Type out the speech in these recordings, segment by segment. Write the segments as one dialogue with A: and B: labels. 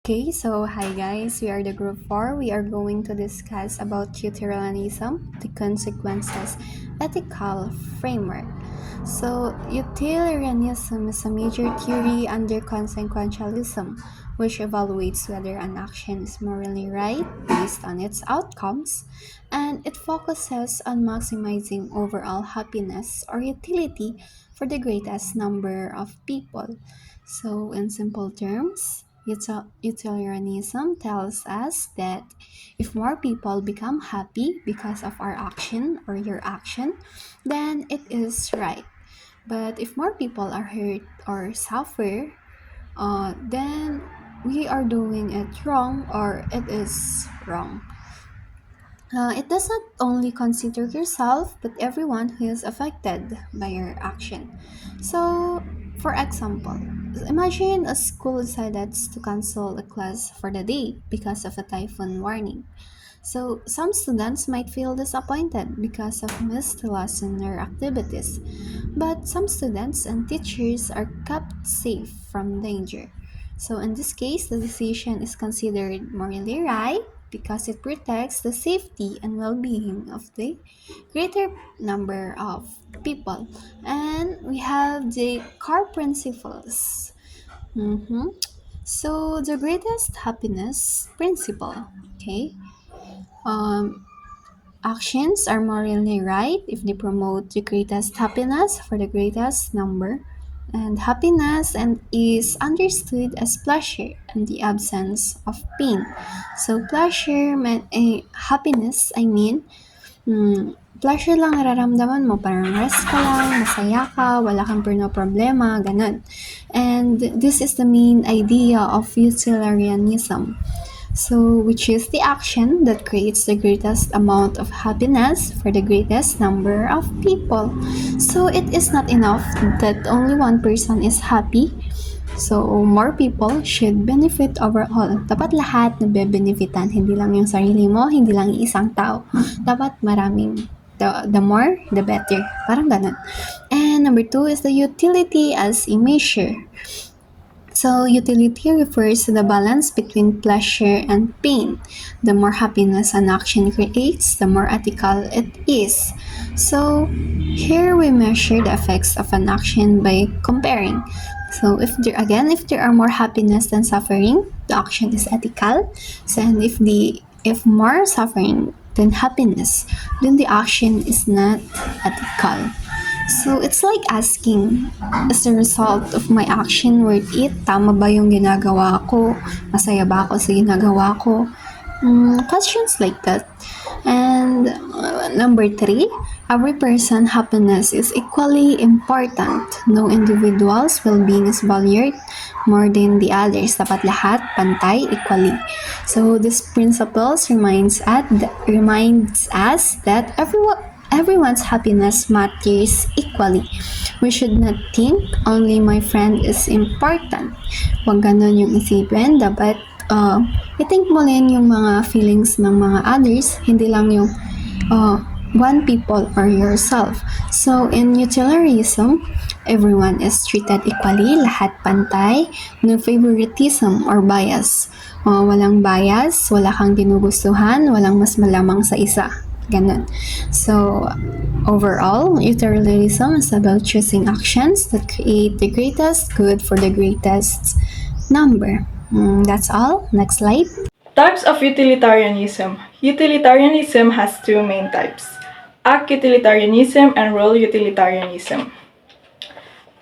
A: Okay, so hi guys, we are the group 4. We are going to discuss about utilitarianism, the consequences, ethical framework. So, utilitarianism is a major theory under consequentialism, which evaluates whether an action is morally right based on its outcomes, and it focuses on maximizing overall happiness or utility for the greatest number of people. So, in simple terms, utilitarianism tells us that if more people become happy because of our action or your action, then it is right. But if more people are hurt or suffer, then we are doing it wrong or it is wrong. It does not only consider yourself, but everyone who is affected by your action. So, for example, imagine a school decided to cancel a class for the day because of a typhoon warning. So, some students might feel disappointed because of missed lesson or activities, but some students and teachers are kept safe from danger. So, in this case, the decision is considered morally right because it protects the safety and well being of the greater number of people. And we have the core principles. Mhm. So, the greatest happiness principle. Okay. Um, Actions are morally right if they promote the greatest happiness for the greatest number. And happiness and is understood as pleasure and the absence of pain. So pleasure, happiness, pleasure lang nararamdaman mo, parang rest ka lang, masaya ka, wala kang problema, ganun. And this is the main idea of utilitarianism. So, which is the action that creates the greatest amount of happiness for the greatest number of people. So, it is not enough that only one person is happy. So, more people should benefit overall. Dapat lahat nabe-benefitan, hindi lang yung sarili mo, hindi lang yung isang tao. Dapat maraming. The more, the better. Parang ganun. And number 2 is the utility as a measure. So, utility refers to the balance between pleasure and pain. The more happiness an action creates, the more ethical it is. So, here we measure the effects of an action by comparing. So, if there are more happiness than suffering, the action is ethical. So, and if more suffering than happiness, then the action is not ethical. So, it's like asking, is the result of my action worth it? Tama ba yung ginagawa ko? Masaya ba ako sa ginagawa ko? Questions like that. And number 3, every person's happiness is equally important. No individual's well-being is valued more than the others. Dapat lahat pantay equally. So this principles reminds us that everyone's happiness matters equally. We should not think only my friend is important. Huwag ganun yung isipin. Dapat i-think mo rin yung mga feelings ng mga others, hindi lang yung one people or yourself. So, in utilitarianism, everyone is treated equally, lahat pantay, no favoritism or bias. Walang bias, wala kang ginugustuhan, walang mas malamang sa isa. Ganun. So, overall, utilitarianism is about choosing actions that create the greatest good for the greatest number. That's all. Next slide.
B: Types of utilitarianism. Utilitarianism has two main types: act utilitarianism and role utilitarianism.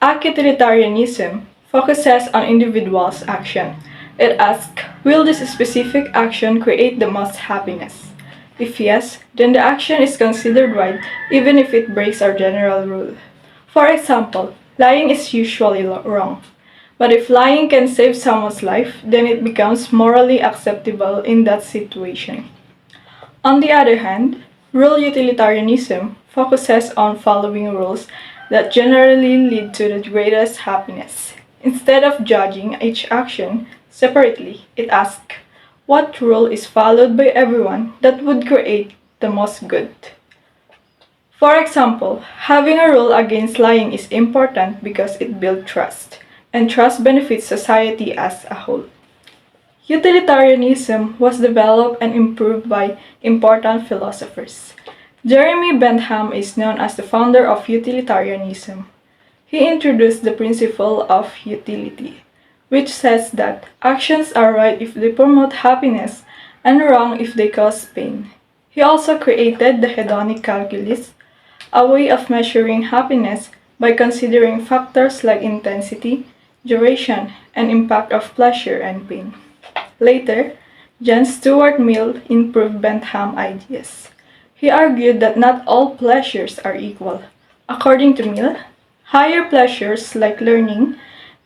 B: Act utilitarianism focuses on individuals' action. It asks, will this specific action create the most happiness? If yes, then the action is considered right even if it breaks our general rule. For example, lying is usually wrong. But if lying can save someone's life, then it becomes morally acceptable in that situation. On the other hand, rule utilitarianism focuses on following rules that generally lead to the greatest happiness. Instead of judging each action separately, it asks, what rule is followed by everyone that would create the most good? For example, having a rule against lying is important because it builds trust, and trust benefits society as a whole. Utilitarianism was developed and improved by important philosophers. Jeremy Bentham is known as the founder of utilitarianism. He introduced the principle of utility, which says that actions are right if they promote happiness and wrong if they cause pain. He also created the hedonic calculus, a way of measuring happiness by considering factors like intensity, duration, and impact of pleasure and pain. Later, John Stuart Mill improved Bentham's ideas. He argued that not all pleasures are equal. According to Mill, higher pleasures like learning,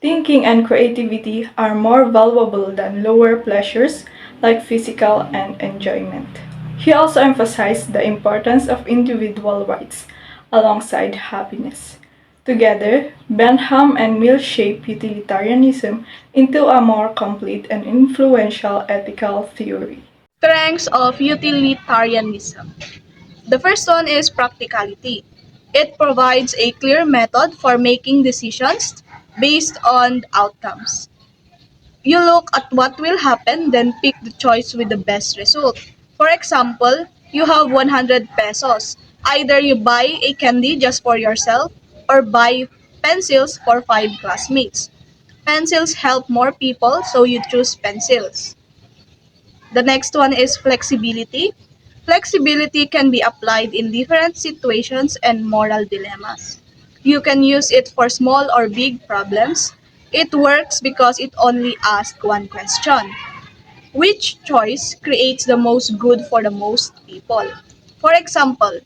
B: thinking, and creativity are more valuable than lower pleasures like physical and enjoyment. He also emphasized the importance of individual rights alongside happiness. Together, Bentham and Mill shaped utilitarianism into a more complete and influential ethical theory.
C: Strengths of utilitarianism. The first one is practicality. It provides a clear method for making decisions based on outcomes. You look at what will happen, then pick the choice with the best result. For example, you have 100 pesos. Either you buy a candy just for yourself or buy pencils for 5 classmates. Pencils help more people, so you choose pencils. The next one is flexibility. Flexibility can be applied in different situations and moral dilemmas. You can use it for small or big problems. It works because it only asks one question. Which choice creates the most good for the most people? For example,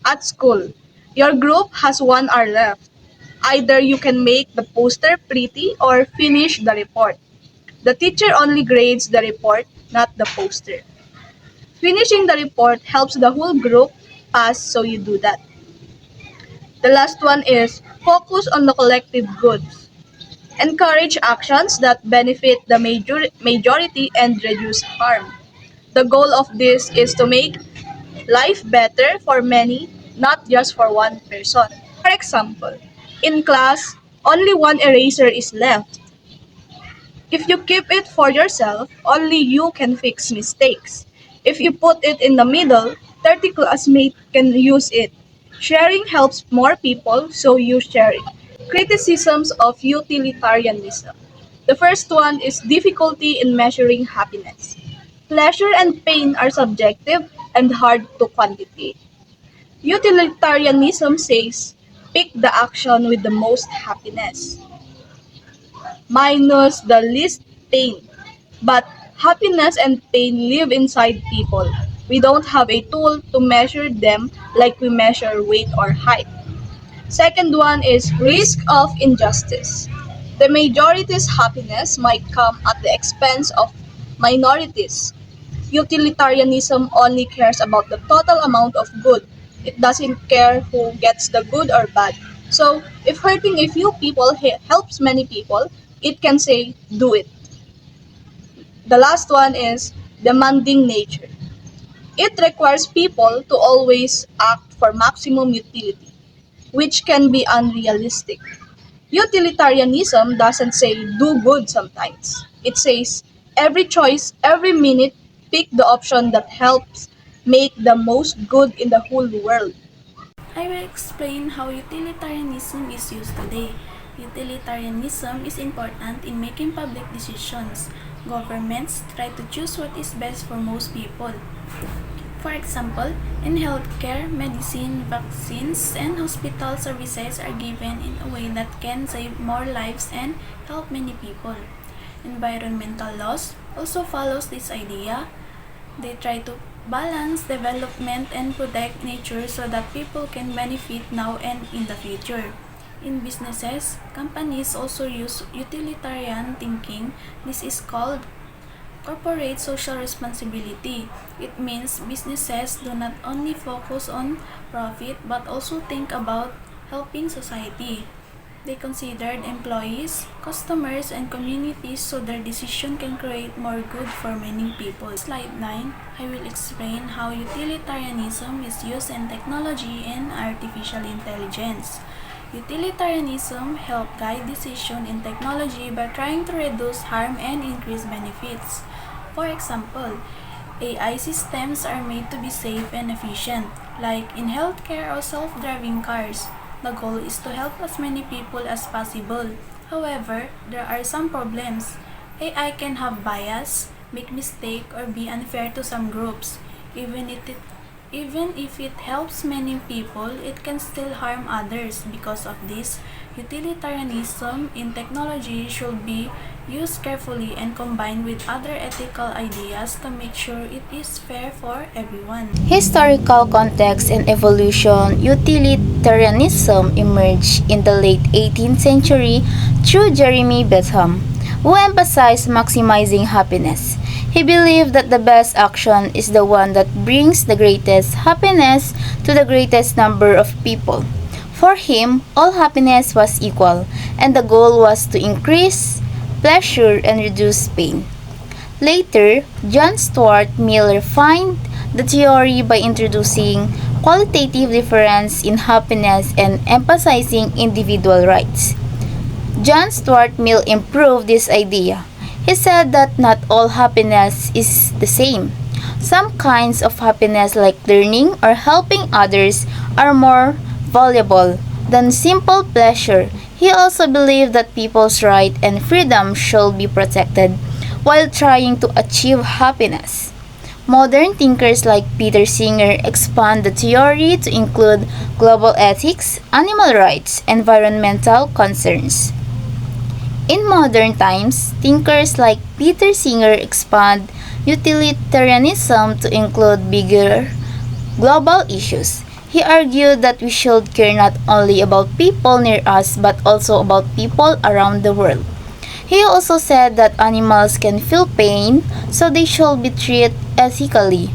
C: at school, your group has 1 hour left. Either you can make the poster pretty or finish the report. The teacher only grades the report, not the poster. Finishing the report helps the whole group pass, so you do that. The last one is focus on the collective goods. Encourage actions that benefit the majority and reduce harm. The goal of this is to make life better for many, not just for one person. For example, in class, only one eraser is left. If you keep it for yourself, only you can fix mistakes. If you put it in the middle, 30 classmates can use it. Sharing helps more people, so you share it. Criticisms of utilitarianism. The first one is difficulty in measuring happiness. Pleasure and pain are subjective and hard to quantitate. Utilitarianism says, pick the action with the most happiness minus the least pain. But happiness and pain live inside people. We don't have a tool to measure them like we measure weight or height. Second one is risk of injustice. The majority's happiness might come at the expense of minorities. Utilitarianism only cares about the total amount of good. It doesn't care who gets the good or bad. So, if hurting a few people helps many people, it can say, do it. The last one is demanding nature. It requires people to always act for maximum utility, which can be unrealistic. Utilitarianism doesn't say do good sometimes. It says every choice, every minute, pick the option that helps make the most good in the whole world.
D: I will explain how utilitarianism is used today. Utilitarianism is important in making public decisions. Governments try to choose what is best for most people. For example, in healthcare, medicine, vaccines, and hospital services are given in a way that can save more lives and help many people. Environmental laws also follows this idea. They try to balance development and protect nature so that people can benefit now and in the future. In businesses, companies also use utilitarian thinking. This is called corporate social responsibility. It means businesses do not only focus on profit but also think about helping society. They considered employees, customers, and communities so their decision can create more good for many people. Slide 9, I will explain how utilitarianism is used in technology and artificial intelligence. Utilitarianism helps guide decision in technology by trying to reduce harm and increase benefits. For example, AI systems are made to be safe and efficient, like in healthcare or self-driving cars. The goal is to help as many people as possible. However, there are some problems. AI can have bias, make mistakes, or be unfair to some groups. Even if it helps many people, it can still harm others. Because of this, utilitarianism in technology should be used carefully and combined with other ethical ideas to make sure it is fair for everyone.
E: Historical context and evolution. Utilitarianism emerged in the late 18th century through Jeremy Bentham, who emphasized maximizing happiness. He believed that the best action is the one that brings the greatest happiness to the greatest number of people. For him, all happiness was equal, and the goal was to increase pleasure and reduce pain. Later, John Stuart Mill refined the theory by introducing qualitative difference in happiness and emphasizing individual rights. John Stuart Mill improved this idea. He said that not all happiness is the same. Some kinds of happiness, like learning or helping others, are more valuable than simple pleasure. He also believed that people's rights and freedom should be protected while trying to achieve happiness. Modern thinkers like Peter Singer expand the theory to include global ethics, animal rights, environmental concerns. In modern times, thinkers like Peter Singer expand utilitarianism to include bigger global issues. He argued that we should care not only about people near us but also about people around the world. He also said that animals can feel pain, so they should be treated ethically.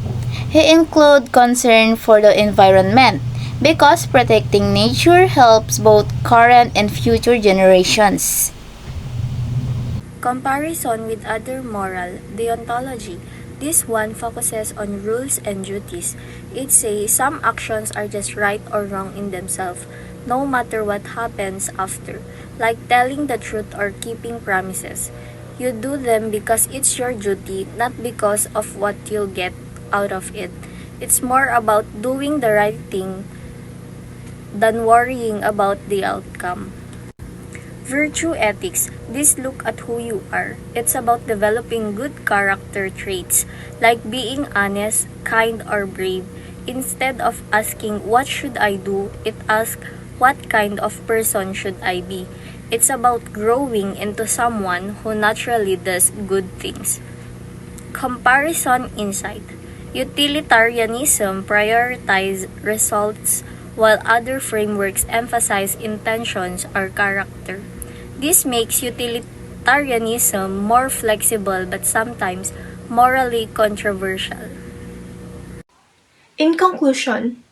E: He included concern for the environment because protecting nature helps both current and future generations.
F: Comparison with other moral deontology. This one focuses on rules and duties. It says some actions are just right or wrong in themselves, no matter what happens after, like telling the truth or keeping promises. You do them because it's your duty, not because of what you'll get out of it. It's more about doing the right thing than worrying about the outcome. Virtue ethics. This look at who you are. It's about developing good character traits like being honest, kind, or brave. Instead of asking what should I do, it asks what kind of person should I be. It's about growing into someone who naturally does good things. Comparison insight. Utilitarianism prioritizes results while other frameworks emphasize intentions or character. This makes utilitarianism more flexible but sometimes morally controversial.
B: In conclusion,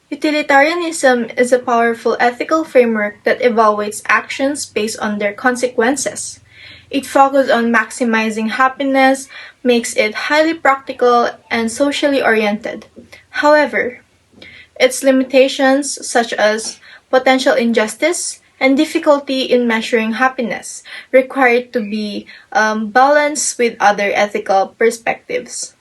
B: utilitarianism is a powerful ethical framework that evaluates actions based on their consequences. It focuses on maximizing happiness, makes it highly practical and socially oriented. However, its limitations, such as potential injustice and difficulty in measuring happiness, require it to be balanced with other ethical perspectives.